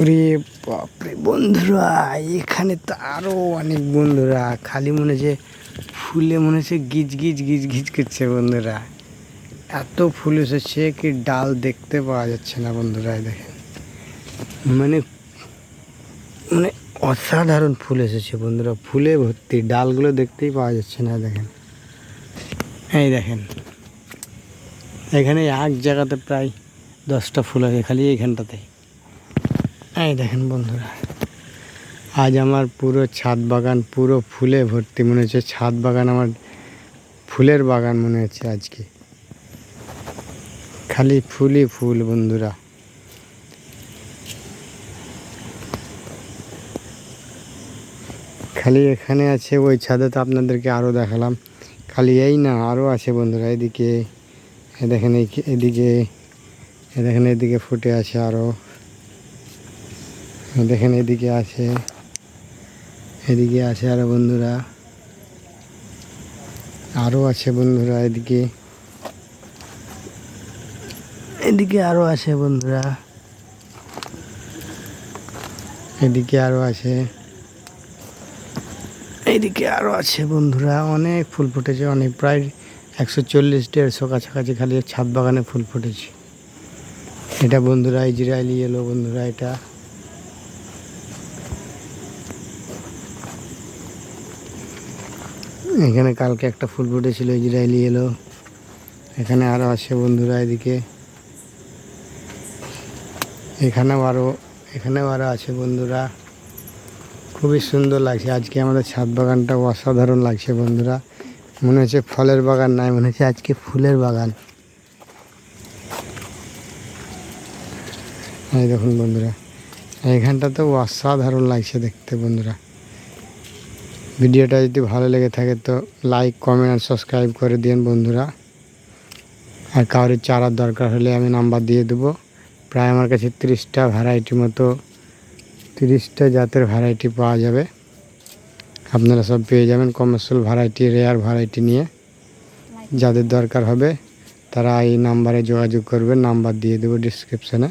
ওরে বাপরে বন্ধুরা, এখানে তো আরো অনেক বন্ধুরা। খালি মনে হচ্ছে ফুলে মনে হচ্ছে গিজ গিজ গিজ গিজ করছে বন্ধুরা। এত ফুল এসেছে কি ডাল দেখতে পাওয়া যাচ্ছে না বন্ধুরা। দেখেন মানে মানে অসাধারণ ফুল এসেছে বন্ধুরা, ফুলে ভর্তি, ডালগুলো দেখতেই পাওয়া যাচ্ছে না। দেখেন, এই দেখেন, এখানে এক জায়গাতে প্রায় 10টা ফুল আছে খালি এইখানটাতে। এই দেখেন বন্ধুরা, আজ আমার পুরো ছাদ বাগান পুরো ফুলে ভর্তি। মনে হচ্ছে ছাদ বাগান আমার ফুলের বাগান মনে হচ্ছে আজকে, খালি ফুলই ফুল বন্ধুরা। খালি এখানে আছে, ওই ছাদে তো আপনাদেরকে আরও দেখালাম। খালি এই না, আরও আছে বন্ধুরা। এদিকে দেখেন, এদিকে দেখেন, এদিকে ফুটে আছে আরও। দেখেন এদিকে আছে, এদিকে আছে আরও বন্ধুরা, আরও আছে বন্ধুরা। এদিকে এদিকে আরও আছে বন্ধুরা, এদিকে আরও আছে, এইদিকে আরও আছে বন্ধুরা। অনেক ফুল ফুটেছে, অনেক, প্রায় 140-150 কাছাকাছি খালি ছাদ বাগানে ফুল ফুটেছে। এটা বন্ধুরা ইজরায়েলি ইয়েলো বন্ধুরা। এটা এখানে কালকে একটা ফুল ফুটেছিল ইজরায়েলি ইয়েলো। এখানে আরও আছে বন্ধুরা। এদিকে এখানেও আরও আছে বন্ধুরা। খুবই সুন্দর লাগছে আজকে আমাদের ছাদ বাগানটা, অসাধারণ লাগছে বন্ধুরা। মনে হচ্ছে ফলের বাগান নাই, মনে হচ্ছে আজকে ফুলের বাগান। এই দেখুন বন্ধুরা, এইখানটা তো অসাধারণ লাগছে দেখতে বন্ধুরা। ভিডিওটা যদি ভালো লেগে থাকে তো লাইক, কমেন্ট আর সাবস্ক্রাইব করে দিন বন্ধুরা। আর কারোর চারার দরকার হলে আমি নাম্বার দিয়ে দেবো। প্রায় আমার কাছে 30টা ভ্যারাইটি মতো, 30টা জাতের ভ্যারাইটি পাওয়া যাবে। আপনারা সব পেয়ে যাবেন কমার্শিয়াল ভ্যারাইটি, রেয়ার ভ্যারাইটি নিয়ে। যাদের দরকার হবে তারা এই নাম্বারে যোগাযোগ করবেন, নাম্বার দিয়ে দেবো ডিসক্রিপশানে।